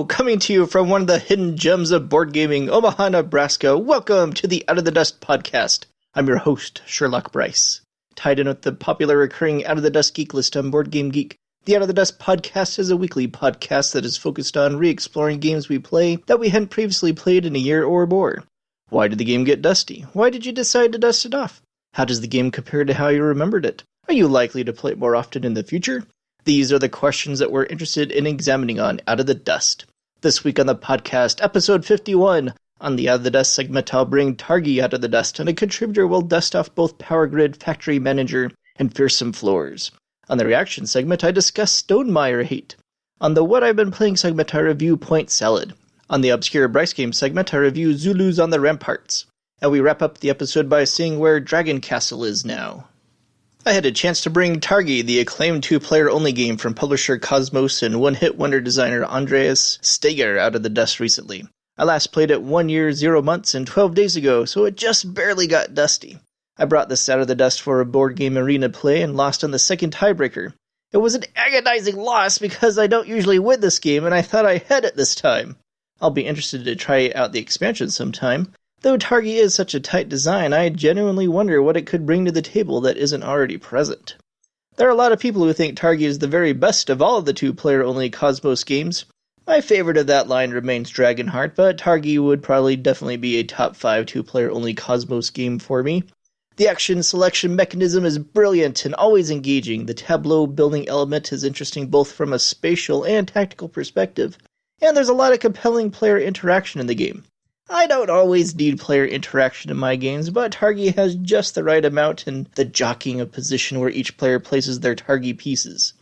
Hello, coming to you from one of the hidden gems of board gaming, Omaha, Nebraska. Welcome to the Out of the Dust podcast. I'm your host, Sherlock Bryce. Tied in with the popular recurring Out of the Dust geek list on Board Game Geek, the Out of the Dust podcast is a weekly podcast that is focused on re-exploring games we play that we hadn't previously played in a year or more. Why did the game get dusty? Why did you decide to dust it off? How does the game compare to how you remembered it? Are you likely to play it more often in the future? These are the questions that we're interested in examining on Out of the Dust. This week on the podcast, episode 51, on the Out of the Dust segment, I'll bring Targi out of the dust, and a contributor will dust off both Power Grid, Factory Manager, and Fearsome Floors. On the reaction segment, I discuss Stonemeier hate. On the What I've Been Playing segment, I review Point Salad. On the Obscure Bryce Game segment, I review Zulus on the Ramparts. And we wrap up the episode by seeing where Dragon Castle is now. I had a chance to bring Targi, the acclaimed two-player-only game from publisher Cosmos and one-hit wonder designer Andreas Steger, out of the dust recently. I last played it 1 year, 0 months, and 12 days ago, so it just barely got dusty. I brought this out of the dust for a board game arena play and lost on the second tiebreaker. It was an agonizing loss because I don't usually win this game, and I thought I had it this time. I'll be interested to try out the expansion sometime. Though Targi is such a tight design, I genuinely wonder what it could bring to the table that isn't already present. There are a lot of people who think Targi is the very best of all of the two-player-only Cosmos games. My favorite of that line remains Dragonheart, but Targi would probably definitely be a top 5 two-player-only Cosmos game for me. The action selection mechanism is brilliant and always engaging. The tableau building element is interesting both from a spatial and tactical perspective, and there's a lot of compelling player interaction in the game. I don't always need player interaction in my games, but Targi has just the right amount in the jockeying of position where each player places their Targi pieces.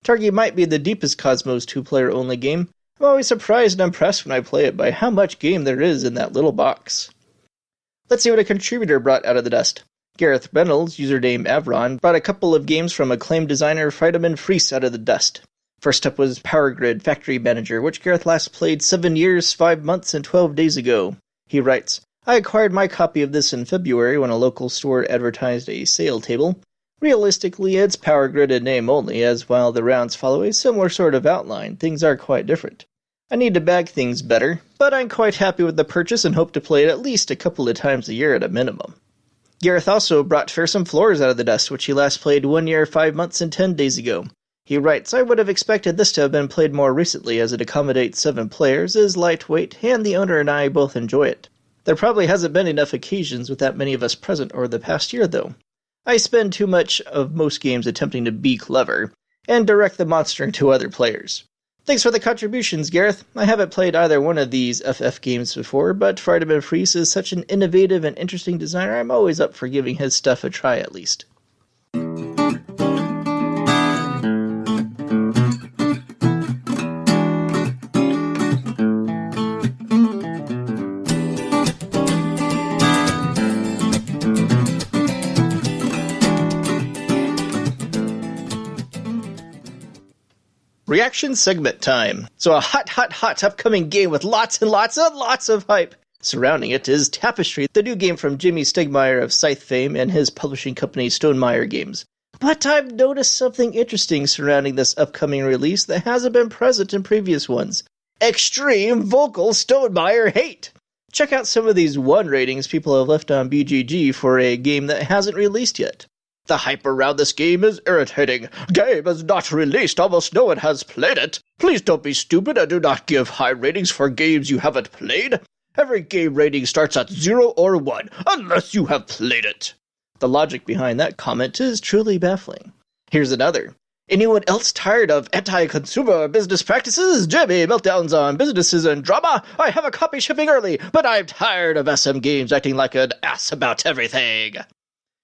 Targi might be the deepest Cosmos two-player-only game. I'm always surprised and impressed when I play it by how much game there is in that little box. Let's see what a contributor brought out of the dust. Gareth Reynolds, username Avron, brought a couple of games from acclaimed designer Friedemann Fries out of the dust. First up was Power Grid Factory Manager, which Gareth last played 7 years, 5 months, and 12 days ago. He writes, I acquired my copy of this in February when a local store advertised a sale table. Realistically, it's Power Grid in name only, as while the rounds follow a similar sort of outline, things are quite different. I need to bag things better, but I'm quite happy with the purchase and hope to play it at least a couple of times a year at a minimum. Gareth also brought Fearsome Floors out of the dust, which he last played 1 year, 5 months, and 10 days ago. He writes, I would have expected this to have been played more recently as it accommodates 7 players, is lightweight, and the owner and I both enjoy it. There probably hasn't been enough occasions with that many of us present over the past year, though. I spend too much of most games attempting to be clever, and direct the monster to other players. Thanks for the contributions, Gareth. I haven't played either one of these FF games before, but Friedemann Fries is such an innovative and interesting designer, I'm always up for giving his stuff a try at least. Reaction segment time. So a hot upcoming game with lots and lots of hype surrounding it is Tapestry, the new game from Jimmy Stegmaier of Scythe fame and his publishing company Stonemeier Games. But I've noticed something interesting surrounding this upcoming release that hasn't been present in previous ones. Extreme vocal Stonemeier hate! Check out some of these 1 ratings people have left on BGG for a game that hasn't released yet. The hype around this game is irritating. Game is not released, almost no one has played it. Please don't be stupid and do not give high ratings for games you haven't played. Every game rating starts at 0 or 1, unless you have played it. The logic behind that comment is truly baffling. Here's another. Anyone else tired of anti-consumer business practices? Jimmy, meltdowns on businesses and drama? I have a copy shipping early, but I'm tired of SM Games acting like an ass about everything.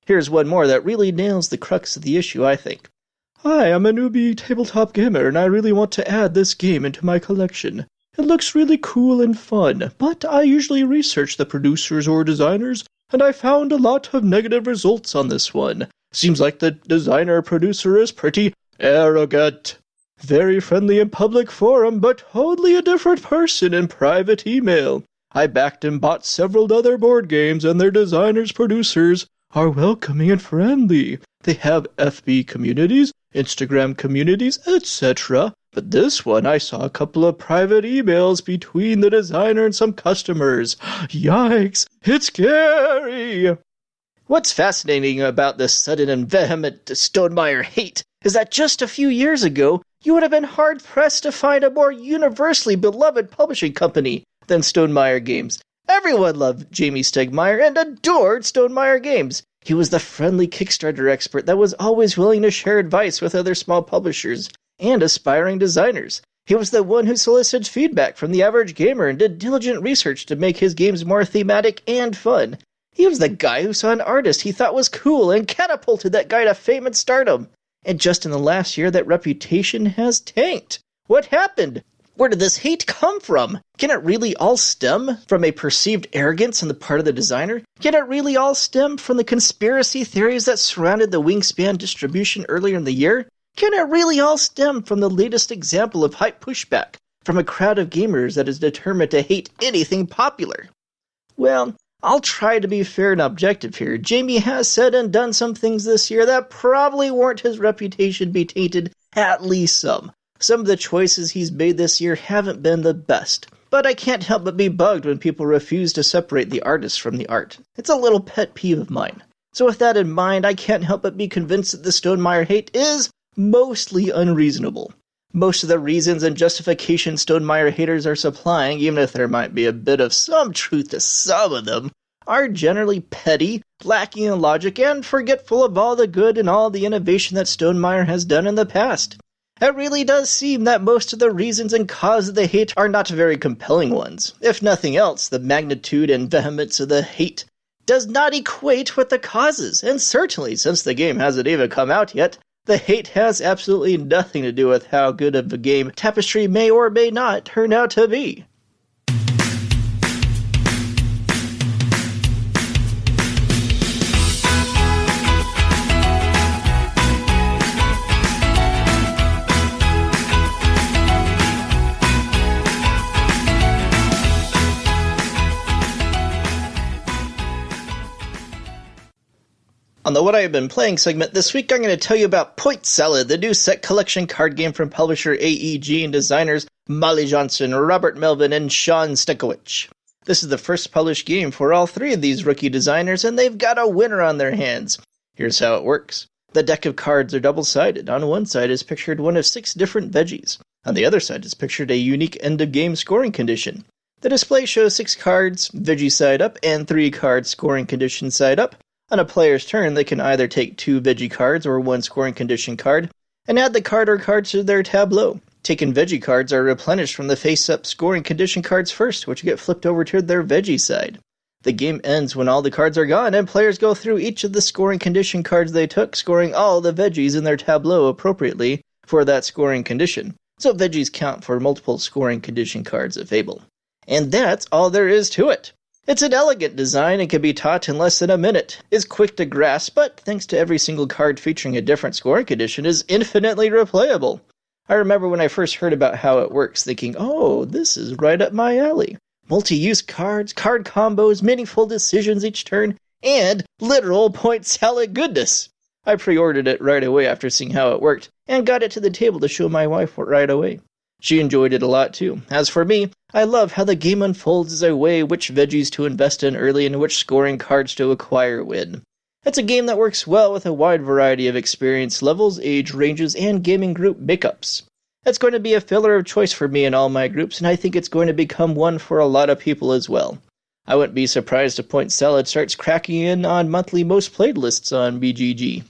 Here's one more that really nails the crux of the issue, I think. Hi, I'm a newbie tabletop gamer, and I really want to add this game into my collection. It looks really cool and fun, but I usually research the producers or designers, and I found a lot of negative results on this one. Seems like the designer-producer is pretty arrogant. Very friendly in public forum, but totally a different person in private email. I backed and bought several other board games, and their designers-producers are welcoming and friendly. They have FB communities, Instagram communities, etc., But this one, I saw a couple of private emails between the designer and some customers. Yikes, it's scary! What's fascinating about this sudden and vehement Stonemeier hate is that just a few years ago, you would have been hard-pressed to find a more universally beloved publishing company than Stonemeier Games. Everyone loved Jamie Stegmaier and adored Stonemeier Games. He was the friendly Kickstarter expert that was always willing to share advice with other small publishers and aspiring designers. He was the one who solicited feedback from the average gamer and did diligent research to make his games more thematic and fun. He was the guy who saw an artist he thought was cool and catapulted that guy to fame and stardom. And just in the last year, that reputation has tanked. What happened? Where did this hate come from? Can it really all stem from a perceived arrogance on the part of the designer? Can it really all stem from the conspiracy theories that surrounded the Wingspan distribution earlier in the year? Can it really all stem from the latest example of hype pushback from a crowd of gamers that is determined to hate anything popular? Well, I'll try to be fair and objective here. Jamie has said and done some things this year that probably warrant his reputation be tainted, at least some. Some of the choices he's made this year haven't been the best. But I can't help but be bugged when people refuse to separate the artist from the art. It's a little pet peeve of mine. So with that in mind, I can't help but be convinced that the Stonemeier hate is mostly unreasonable. Most of the reasons and justifications Stonemeier haters are supplying, even if there might be a bit of some truth to some of them, are generally petty, lacking in logic, and forgetful of all the good and all the innovation that Stonemeier has done in the past. It really does seem that most of the reasons and cause of the hate are not very compelling ones. If nothing else, the magnitude and vehemence of the hate does not equate with the causes, and certainly, since the game hasn't even come out yet, the hate has absolutely nothing to do with how good of a game Tapestry may or may not turn out to be. On the What I Have Been Playing segment this week, I'm going to tell you about Point Salad, the new set collection card game from publisher AEG and designers Molly Johnson, Robert Melvin, and Sean Stekowicz. This is the first published game for all three of these rookie designers, and they've got a winner on their hands. Here's how it works. The deck of cards are double-sided. On one side is pictured one of 6 different veggies. On the other side is pictured a unique end-of-game scoring condition. The display shows 6 cards, veggie side up, and 3 cards, scoring condition side up. On a player's turn, they can either take 2 veggie cards or 1 scoring condition card, and add the card or cards to their tableau. Taken veggie cards are replenished from the face-up scoring condition cards first, which get flipped over to their veggie side. The game ends when all the cards are gone, and players go through each of the scoring condition cards they took, scoring all the veggies in their tableau appropriately for that scoring condition. So veggies count for multiple scoring condition cards if able. And that's all there is to it. It's an elegant design and can be taught in less than a minute, is quick to grasp, but thanks to every single card featuring a different scoring condition, is infinitely replayable. I remember when I first heard about how it works, thinking, oh, this is right up my alley. Multi-use cards, card combos, meaningful decisions each turn, and literal point salad goodness. I pre-ordered it right away after seeing how it worked, and got it to the table to show my wife right away. She enjoyed it a lot too. As for me, I love how the game unfolds as I weigh which veggies to invest in early and which scoring cards to acquire when. It's a game that works well with a wide variety of experience levels, age ranges, and gaming group makeups. It's going to be a filler of choice for me in all my groups, and I think it's going to become one for a lot of people as well. I wouldn't be surprised if Point Salad starts cracking in on monthly most played lists on BGG.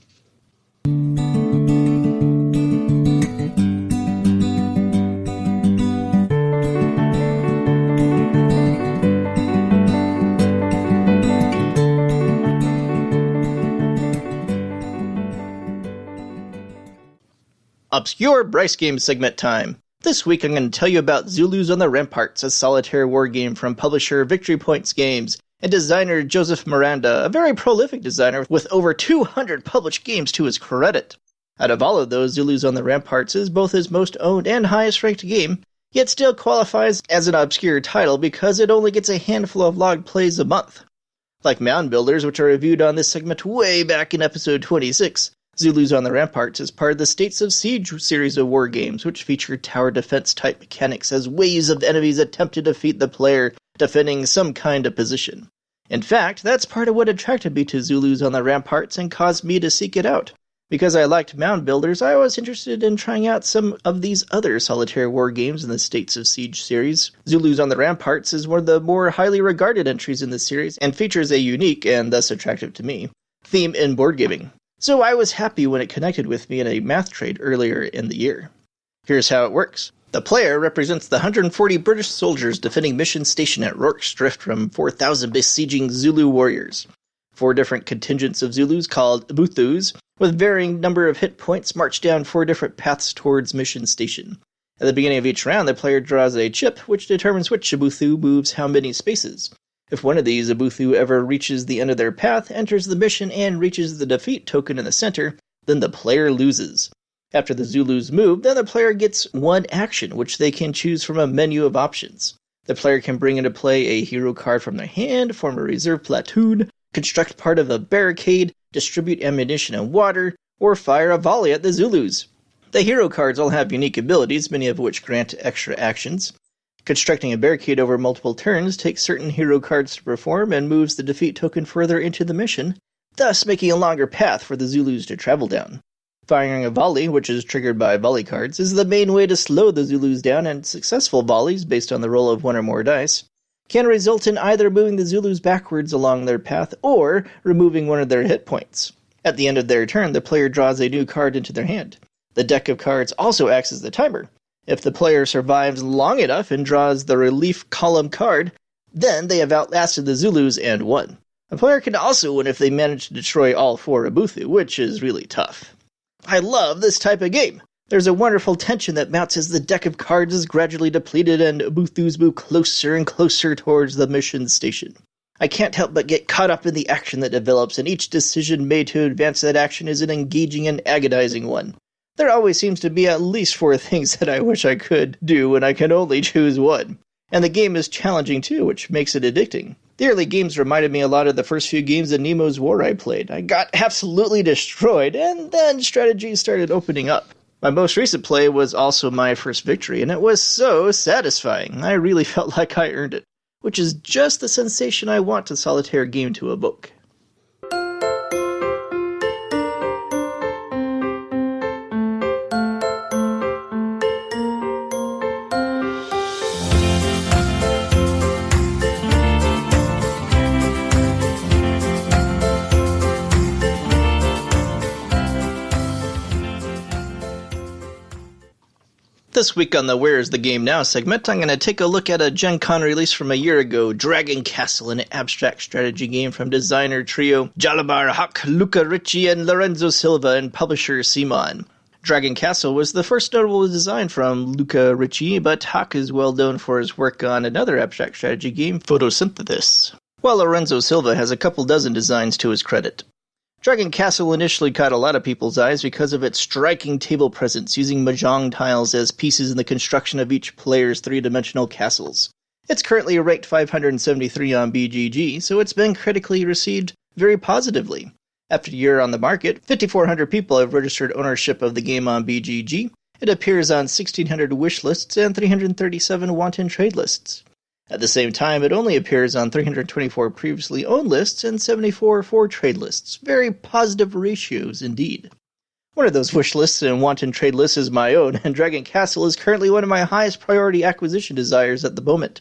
Obscure Bryce Game segment time. This week I'm going to tell you about Zulus on the Ramparts, a solitaire war game from publisher Victory Points Games, and designer Joseph Miranda, a very prolific designer with over 200 published games to his credit. Out of all of those, Zulus on the Ramparts is both his most owned and highest ranked game, yet still qualifies as an obscure title because it only gets a handful of logged plays a month. Like Mound Builders, which are reviewed on this segment way back in episode 26, Zulus on the Ramparts is part of the States of Siege series of war games, which feature tower defense-type mechanics as waves of enemies attempt to defeat the player defending some kind of position. In fact, that's part of what attracted me to Zulus on the Ramparts and caused me to seek it out. Because I liked mound builders, I was interested in trying out some of these other solitaire war games in the States of Siege series. Zulus on the Ramparts is one of the more highly regarded entries in the series and features a unique, and thus attractive to me, theme in board gaming. So I was happy when it connected with me in a math trade earlier in the year. Here's how it works. The player represents the 140 British soldiers defending Mission Station at Rorke's Drift from 4,000 besieging Zulu warriors. 4 different contingents of Zulus called Buthus, with varying number of hit points, march down 4 different paths towards Mission Station. At the beginning of each round, the player draws a chip, which determines which Buthu moves how many spaces. If one of these Buthu ever reaches the end of their path, enters the mission, and reaches the defeat token in the center, then the player loses. After the Zulus move, then the player gets one action, which they can choose from a menu of options. The player can bring into play a hero card from their hand, form a reserve platoon, construct part of a barricade, distribute ammunition and water, or fire a volley at the Zulus. The hero cards all have unique abilities, many of which grant extra actions. Constructing a barricade over multiple turns takes certain hero cards to perform and moves the defeat token further into the mission, thus making a longer path for the Zulus to travel down. Firing a volley, which is triggered by volley cards, is the main way to slow the Zulus down, and successful volleys, based on the roll of 1 or more dice, can result in either moving the Zulus backwards along their path or removing one of their hit points. At the end of their turn, the player draws a new card into their hand. The deck of cards also acts as the timer. If the player survives long enough and draws the relief column card, then they have outlasted the Zulus and won. A player can also win if they manage to destroy all 4 Buthu, which is really tough. I love this type of game. There's a wonderful tension that mounts as the deck of cards is gradually depleted and Buthus move closer and closer towards the mission station. I can't help but get caught up in the action that develops, and each decision made to advance that action is an engaging and agonizing one. There always seems to be at least 4 things that I wish I could do, and I can only choose one. And the game is challenging too, which makes it addicting. The early games reminded me a lot of the first few games of Nemo's War I played. I got absolutely destroyed, and then strategies started opening up. My most recent play was also my first victory, and it was so satisfying. I really felt like I earned it, which is just the sensation I want a solitaire game to evoke. This week on the Where's the Game Now segment, I'm going to take a look at a Gen Con release from a year ago, Dragon Castle, an abstract strategy game from designer trio Jalabar Hawk, Luca Ricci, and Lorenzo Silva, and publisher Simon. Dragon Castle was the first notable design from Luca Ricci, but Hawk is well known for his work on another abstract strategy game, Photosynthesis, while Lorenzo Silva has a couple dozen designs to his credit. Dragon Castle initially caught a lot of people's eyes because of its striking table presence, using mahjong tiles as pieces in the construction of each player's 3-dimensional castles. It's currently ranked 573 on BGG, so it's been critically received very positively. After a year on the market, 5,400 people have registered ownership of the game on BGG. It appears on 1,600 wish lists and 337 wanton trade lists. At the same time, it only appears on 324 previously owned lists and 74 for trade lists. Very positive ratios indeed. One of those wish lists and wanton trade lists is my own, and Dragon Castle is currently one of my highest priority acquisition desires at the moment.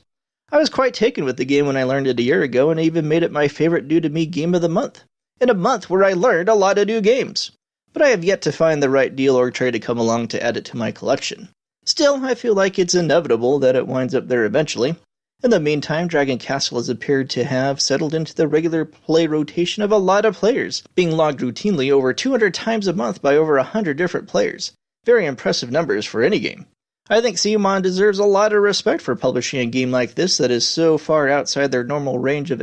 I was quite taken with the game when I learned it a year ago, and I even made it my favorite new-to-me game of the month. In a month where I learned a lot of new games. But I have yet to find the right deal or trade to come along to add it to my collection. Still, I feel like it's inevitable that it winds up there eventually. In the meantime, Dragon Castle has appeared to have settled into the regular play rotation of a lot of players, being logged routinely over 200 times a month by over 100 different players. Very impressive numbers for any game. I think Simon deserves a lot of respect for publishing a game like this that is so far outside their normal range of